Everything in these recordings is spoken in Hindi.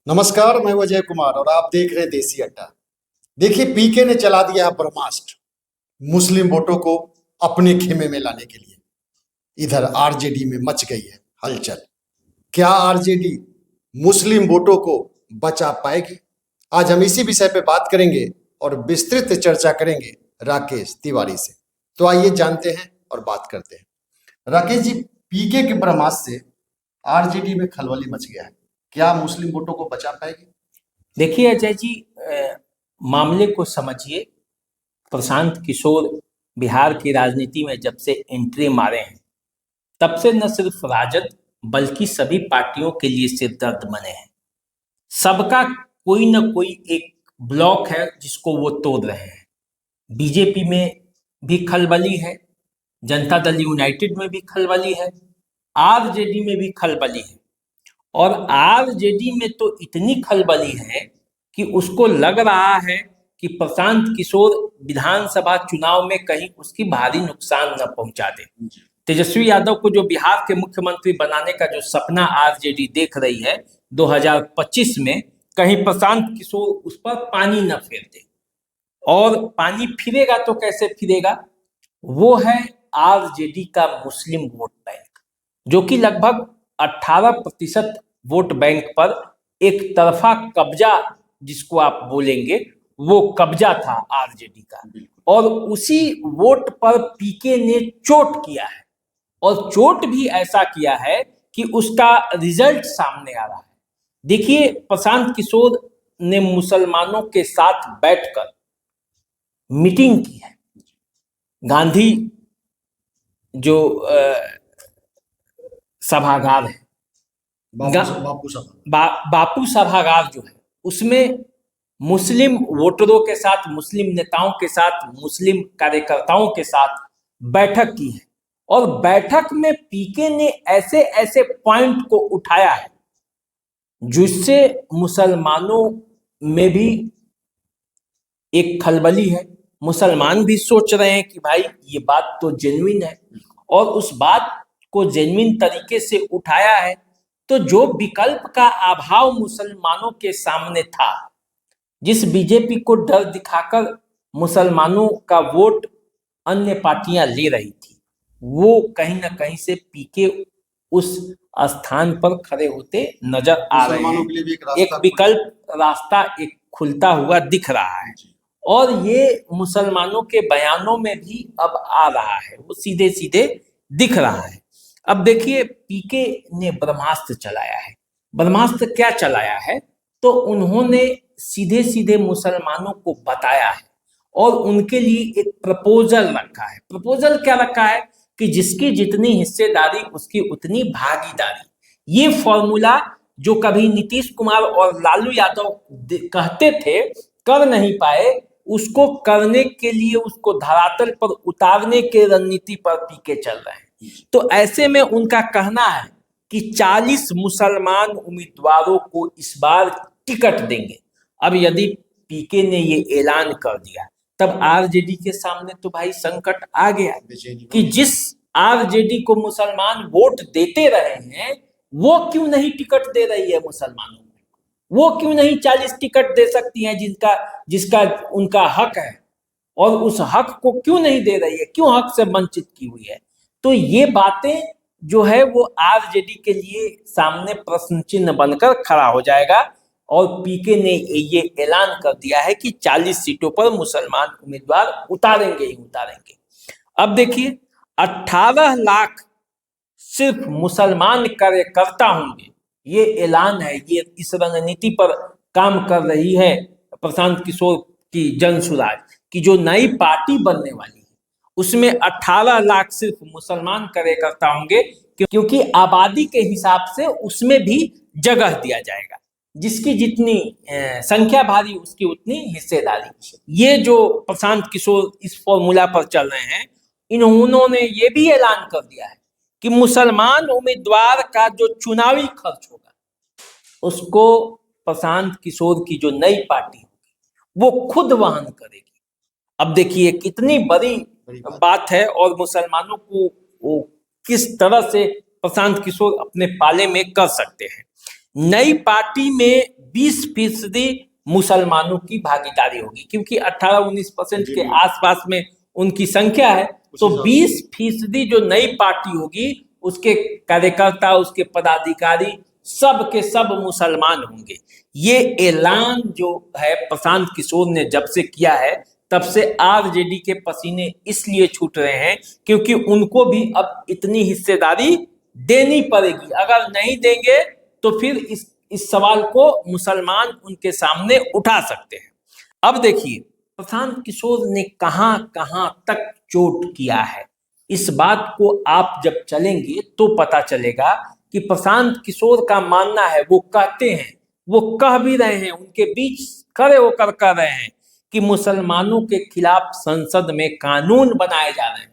नमस्कार, मैं अजय कुमार और आप देख रहे हैं देसी अड्डा। देखिए, पीके ने चला दिया है ब्रह्मास्त्र मुस्लिम वोटों को अपने खेमे में लाने के लिए। इधर आरजेडी में मच गई है हलचल। क्या आरजेडी मुस्लिम वोटों को बचा पाएगी? आज हम इसी विषय पे बात करेंगे और विस्तृत चर्चा करेंगे राकेश तिवारी से। तो आइए जानते हैं और बात करते हैं। राकेश जी, पीके के ब्रह्मास्त्र से आरजेडी में खलबली मच गया है। क्या मुस्लिम वोटों को बचा पाएगी? देखिए अजय जी, मामले को समझिए। प्रशांत किशोर बिहार की राजनीति में जब से एंट्री मारे हैं तब से न सिर्फ राजद बल्कि सभी पार्टियों के लिए सिरदर्द बने हैं। सबका कोई न कोई एक ब्लॉक है जिसको वो तोड़ रहे हैं। बीजेपी में भी खलबली है, जनता दल यूनाइटेड में भी खलबली है, आरजेडी में भी खलबली है। और आरजेडी में तो इतनी खलबली है कि उसको लग रहा है कि प्रशांत किशोर विधानसभा चुनाव में कहीं उसकी भारी नुकसान न पहुंचा दे। तेजस्वी यादव को जो बिहार के मुख्यमंत्री बनाने का जो सपना आरजेडी देख रही है 2025 में, कहीं प्रशांत किशोर उस पर पानी न फेर दे। और पानी फिरेगा तो कैसे फिरेगा? वो है आरजेडी का मुस्लिम वोट बैंक, जो कि लगभग 18% वोट बैंक पर एक तरफा कब्जा, जिसको आप बोलेंगे, वो कब्जा था आरजेडी का। और उसी वोट पर पीके ने चोट किया है, और चोट भी ऐसा किया है कि उसका रिजल्ट सामने आ रहा है। देखिए, प्रशांत किशोर ने मुसलमानों के साथ बैठकर मीटिंग की है। गांधी जो सभागार है, बापू सभागार जो है, उसमें मुस्लिम वोटरों के साथ, मुस्लिम नेताओं के साथ, मुस्लिम कार्यकर्ताओं के साथ बैठक की है। और बैठक में पीके ने ऐसे ऐसे पॉइंट को उठाया है जिससे मुसलमानों में भी एक खलबली है। मुसलमान भी सोच रहे हैं कि भाई ये बात तो जेन्युइन है, और उस बात को जेन्युइन तरीके से उठाया है। तो जो विकल्प का अभाव मुसलमानों के सामने था, जिस बीजेपी को डर दिखाकर मुसलमानों का वोट अन्य पार्टियां ले रही थी, वो कहीं ना कहीं से पीके उस स्थान पर खड़े होते नजर आ रहे हैं। एक विकल्प रास्ता एक खुलता हुआ दिख रहा है, और ये मुसलमानों के बयानों में भी अब आ रहा है, वो सीधे सीधे दिख रहा है। अब देखिए, पीके ने ब्रह्मास्त्र चलाया है। ब्रह्मास्त्र क्या चलाया है? तो उन्होंने सीधे सीधे मुसलमानों को बताया है और उनके लिए एक प्रपोजल रखा है। प्रपोजल क्या रखा है कि जिसकी जितनी हिस्सेदारी उसकी उतनी भागीदारी। ये फॉर्मूला जो कभी नीतीश कुमार और लालू यादव कहते थे, कर नहीं पाए, उसको करने के लिए, उसको धरातल पर उतारने के रणनीति पर पीके चल रहे हैं। तो ऐसे में उनका कहना है कि 40 मुसलमान उम्मीदवारों को इस बार टिकट देंगे। अब यदि पीके ने ये ऐलान कर दिया, तब आरजेडी के सामने तो भाई संकट आ गया कि जिस आरजेडी को मुसलमान वोट देते रहे हैं, वो क्यों नहीं टिकट दे रही है मुसलमानों को? वो क्यों नहीं 40 टिकट दे सकती हैं जिसका उनका हक है, और उस हक को क्यों नहीं दे रही है, क्यों हक से वंचित की हुई है? तो ये बातें जो है वो आरजेडी के लिए सामने प्रश्न चिन्ह बनकर खड़ा हो जाएगा। और पीके ने ये ऐलान कर दिया है कि 40 सीटों पर मुसलमान उम्मीदवार उतारेंगे ही उतारेंगे। अब देखिए, 18 लाख सिर्फ मुसलमान कार्यकर्ता होंगे, ये ऐलान है। ये इस रणनीति पर काम कर रही है प्रशांत किशोर की जन सुराज की जो नई पार्टी बनने वाली है, उसमें 18 लाख सिर्फ मुसलमान कार्यकर्ता होंगे, क्योंकि आबादी के हिसाब से उसमें भी जगह दिया जाएगा। जिसकी जितनी संख्या भारी उसकी उतनी हिस्सेदारी। ये जो प्रशांत किशोर इस फॉर्मूला पर चल रहे हैं, इन्होंने ये भी ऐलान कर दिया है कि मुसलमान उम्मीदवार का जो चुनावी खर्च होगा उसको प्रशांत किशोर की जो नई पार्टी होगी वो खुद वहन करेगी। अब देखिए कितनी बड़ी बात है, और मुसलमानों को वो किस तरह से प्रशांत किशोर अपने पाले में कर सकते हैं। नई पार्टी में 20% मुसलमानों की भागीदारी होगी, क्योंकि 18-19% के आसपास में उनकी संख्या है। तो 20% जो नई पार्टी होगी उसके कार्यकर्ता, उसके पदाधिकारी सब के सब मुसलमान होंगे। ये ऐलान जो है प्रशांत किशोर ने जब से किया है तब से आरजेडी के पसीने इसलिए छूट रहे हैं क्योंकि उनको भी अब इतनी हिस्सेदारी देनी पड़ेगी। अगर नहीं देंगे तो फिर इस सवाल को मुसलमान उनके सामने उठा सकते हैं। अब देखिए प्रशांत किशोर ने कहां कहां तक चोट किया है, इस बात को आप जब चलेंगे तो पता चलेगा कि प्रशांत किशोर का मानना है, वो कहते हैं, वो कह भी रहे हैं, उनके बीच खड़े होकर कह रहे हैं कि मुसलमानों के खिलाफ संसद में कानून बनाए जा रहे हैं,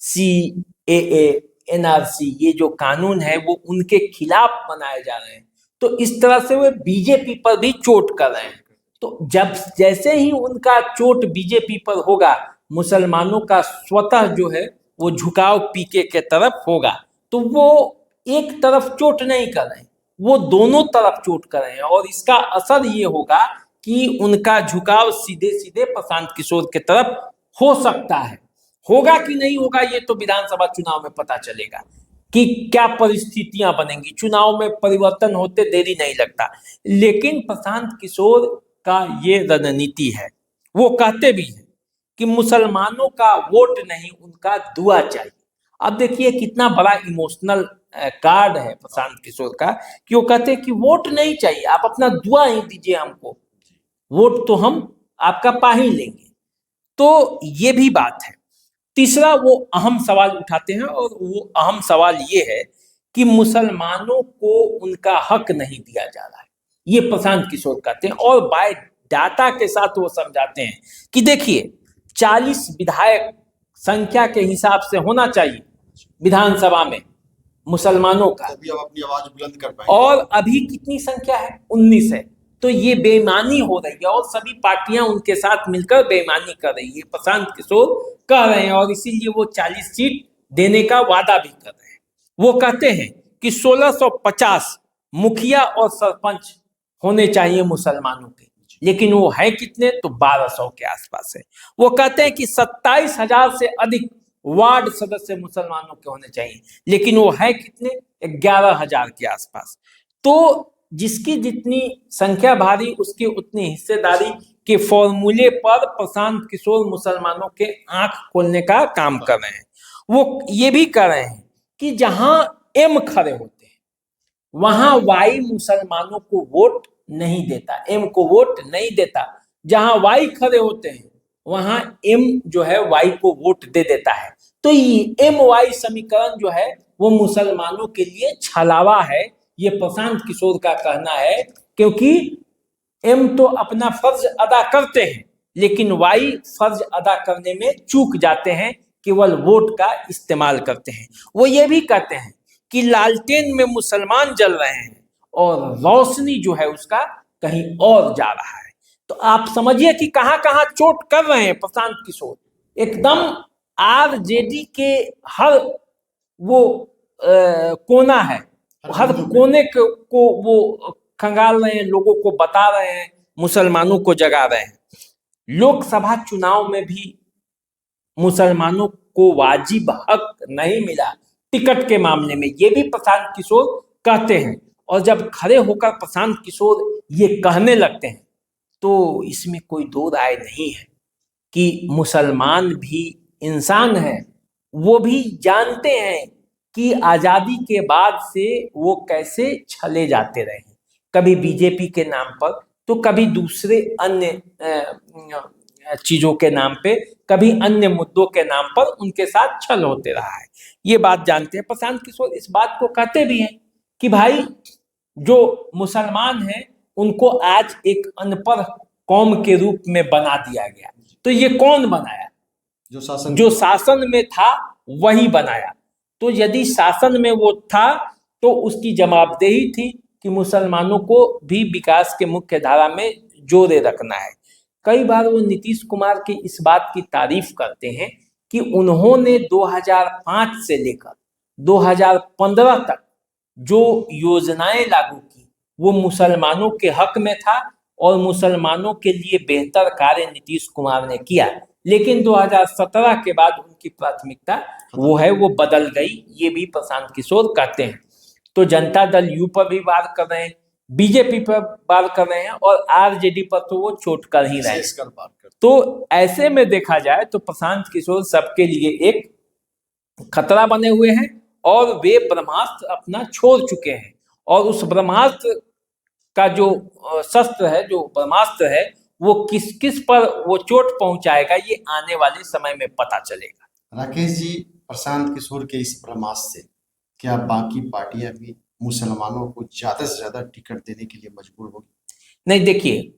CAA, NRC, ये जो कानून है वो उनके खिलाफ बनाए जा रहे हैं। तो इस तरह से वे बीजेपी पर भी चोट कर रहे हैं। तो जब जैसे ही उनका चोट बीजेपी पर होगा, मुसलमानों का स्वतः जो है वो झुकाव पीके के तरफ होगा। तो वो एक तरफ चोट नहीं कर रहे हैं, वो दोनों तरफ चोट कर रहे हैं और इसका असर ये होगा कि उनका झुकाव सीधे सीधे प्रशांत किशोर के तरफ हो सकता है। होगा कि नहीं होगा ये तो विधानसभा चुनाव में पता चलेगा कि क्या परिस्थितियां बनेंगी। चुनाव में परिवर्तन होते देरी नहीं लगता, लेकिन प्रशांत किशोर का ये रणनीति है। वो कहते भी हैं कि मुसलमानों का वोट नहीं, उनका दुआ चाहिए। अब देखिए कितना बड़ा इमोशनल कार्ड है प्रशांत किशोर का कि वो कहते हैं कि वोट नहीं चाहिए, आप अपना दुआ ही दीजिए हमको, वोट तो हम आपका पा ही लेंगे। तो ये भी बात है। तीसरा वो अहम सवाल उठाते हैं और वो अहम सवाल ये है कि मुसलमानों को उनका हक नहीं दिया जा रहा है, ये प्रशांत किशोर कहते हैं। और बाय डाटा के साथ वो समझाते हैं कि देखिए 40 विधायक संख्या के हिसाब से होना चाहिए विधानसभा में मुसलमानों का, तभी आप अपनी आवाज बुलंद कर पाएंगे। और अभी कितनी संख्या है, 19 है। तो ये बेईमानी हो रही है और सभी पार्टियां उनके साथ मिलकर बेईमानी कर रही है, प्रशांत किशोर कह रहे हैं, और इसीलिए वो 40 सीट देने का वादा भी कर रहे हैं। वो कहते हैं कि 1650 मुखिया और सरपंच होने चाहिए मुसलमानों के, लेकिन वो है कितने, तो 1200 के आसपास है। वो कहते हैं कि 27,000 से अधिक वार्ड सदस्य मुसलमानों के होने चाहिए, लेकिन वो है कितने, 11,000 के आसपास। तो जिसकी जितनी संख्या भारी उसकी उतनी हिस्सेदारी के फॉर्मूले पर प्रशांत किशोर मुसलमानों के आंख खोलने का काम कर रहे हैं। वो ये भी कर रहे हैं कि जहां M खड़े होते हैं वहां Y मुसलमानों को वोट नहीं देता, M को वोट नहीं देता। जहां Y खड़े होते हैं वहां M जो है Y को वोट दे देता है। तो ये MY समीकरण जो है वो मुसलमानों के लिए छलावा है, ये प्रशांत किशोर का कहना है, क्योंकि M तो अपना फर्ज अदा करते हैं लेकिन Y फर्ज अदा करने में चूक जाते हैं, केवल वोट का इस्तेमाल करते हैं। वो ये भी कहते हैं कि लालटेन में मुसलमान जल रहे हैं और रोशनी जो है उसका कहीं और जा रहा है। तो आप समझिए कि कहां कहां चोट कर रहे हैं प्रशांत किशोर। एकदम आरजेडी के हर वो कोना है, हर कोने को वो खंगाल रहे हैं, लोगों को बता रहे हैं, मुसलमानों को जगा रहे हैं। लोकसभा चुनाव में भी मुसलमानों को वाजिब हक नहीं मिला टिकट के मामले में, ये भी प्रशांत किशोर कहते हैं। और जब खड़े होकर प्रशांत किशोर ये कहने लगते हैं तो इसमें कोई दो राय नहीं है कि मुसलमान भी इंसान है, वो भी जानते हैं कि आजादी के बाद से वो कैसे छले जाते रहे, कभी बीजेपी के नाम पर तो कभी दूसरे अन्य चीजों के नाम पे, कभी अन्य मुद्दों के नाम पर उनके साथ छल होते रहा है। ये बात जानते हैं। प्रशांत किशोर इस बात को कहते भी हैं कि भाई जो मुसलमान हैं उनको आज एक अनपढ़ कौम के रूप में बना दिया गया। तो ये कौन बनाया, जो शासन में था वही बनाया। तो यदि शासन में वो था तो उसकी जवाबदेही थी कि मुसलमानों को भी विकास के मुख्य धारा में जोड़े रखना है। कई बार वो नीतीश कुमार की इस बात की तारीफ करते हैं कि उन्होंने 2005 से लेकर 2015 तक जो योजनाएं लागू की वो मुसलमानों के हक में था और मुसलमानों के लिए बेहतर कार्य नीतीश कुमार ने किया। लेकिन 2017 के बाद उनकी प्राथमिकता वो बदल गई, ये भी प्रशांत किशोर कहते हैं। तो जनता दल यू पर भी वार कर रहे हैं, बीजेपी पर वार कर रहे हैं और आरजेडी पर तो वो चोट कर ही रहे हैं। तो ऐसे में देखा जाए तो प्रशांत किशोर सबके लिए एक खतरा बने हुए हैं और वे ब्रह्मास्त्र अपना छोड़ चुके हैं। और उस ब्रह्मास्त्र का जो शस्त्र है, जो ब्रह्मास्त्र है, वो किस किस पर वो चोट पहुंचाएगा, ये आने वाले समय में पता चलेगा। राकेश जी, प्रशांत किशोर के इस ब्रह्मास्त्र से क्या बाकी पार्टियां भी मुसलमानों को ज्यादा से ज्यादा टिकट देने के लिए मजबूर होगी? नहीं, देखिए,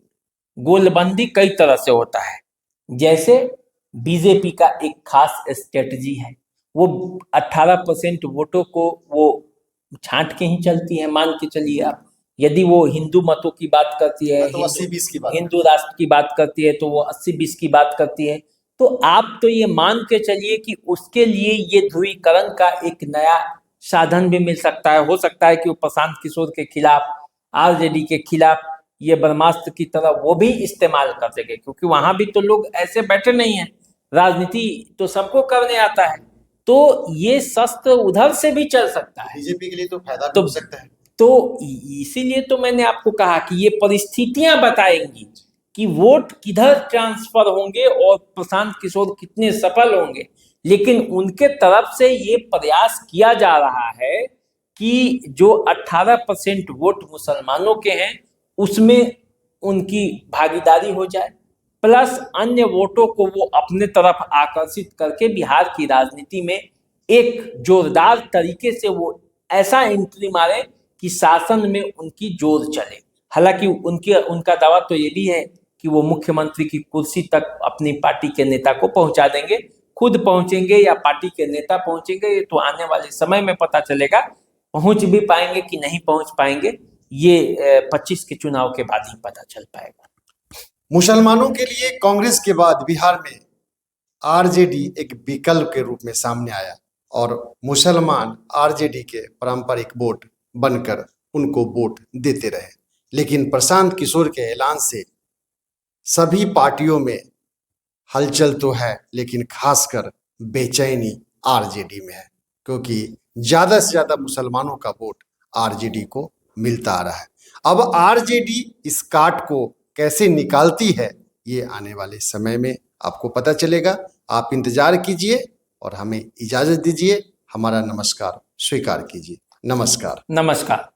गोलबंदी कई तरह से होता है। जैसे बीजेपी का एक खास स्ट्रेटजी है, वो 18% वोटों को वो छांट के ही चलती है। मान के चलिए आप, यदि वो हिंदू मतों की बात करती है, तो 80-20 की बात, हिंदू राष्ट्र की बात करती है, तो वो 80-20 की बात करती है। तो आप तो ये मान के चलिए कि उसके लिए ये ध्रुवीकरण का एक नया साधन भी मिल सकता है। हो सकता है कि वो प्रशांत किशोर के खिलाफ, आरजेडी के खिलाफ ये ब्रह्मास्त्र की तरह वो भी इस्तेमाल कर सके, क्योंकि वहां भी तो लोग ऐसे बैठे नहीं हैं, राजनीति तो सबको करने आता है। तो ये शस्त्र उधर से भी चल सकता है, बीजेपी के लिए तो फायदा भी हो सकता है। तो इसीलिए तो मैंने आपको कहा कि ये परिस्थितियां बताएंगी कि वोट किधर ट्रांसफर होंगे और प्रशांत किशोर कितने सफल होंगे। लेकिन उनके तरफ से ये प्रयास किया जा रहा है कि जो 18% वोट मुसलमानों के हैं उसमें उनकी भागीदारी हो जाए, प्लस अन्य वोटों को वो अपने तरफ आकर्षित करके बिहार की राजनीति में एक जोरदार तरीके से वो ऐसा एंट्री मारे कि शासन में उनकी जोर चले। हालांकि उनका दावा तो ये भी है कि वो मुख्यमंत्री की कुर्सी तक अपनी पार्टी के नेता को पहुंचा देंगे। खुद पहुंचेंगे या पार्टी के नेता पहुंचेंगे, ये तो आने वाले समय में पता चलेगा। पहुंच भी पाएंगे कि नहीं पहुंच पाएंगे, ये 25 के चुनाव के बाद ही पता चल पाएगा। मुसलमानों के लिए कांग्रेस के बाद बिहार में आरजेडी एक विकल्प के रूप में सामने आया और मुसलमान आरजेडी के पारंपरिक वोट बनकर उनको वोट देते रहे। लेकिन प्रशांत किशोर के ऐलान से सभी पार्टियों में हलचल तो है, लेकिन खासकर बेचैनी आरजेडी में है, क्योंकि ज्यादा से ज्यादा मुसलमानों का वोट आरजेडी को मिलता आ रहा है। अब आरजेडी इस काट को कैसे निकालती है, ये आने वाले समय में आपको पता चलेगा। आप इंतजार कीजिए और हमें इजाजत दीजिए। हमारा नमस्कार स्वीकार कीजिए। नमस्कार। नमस्कार।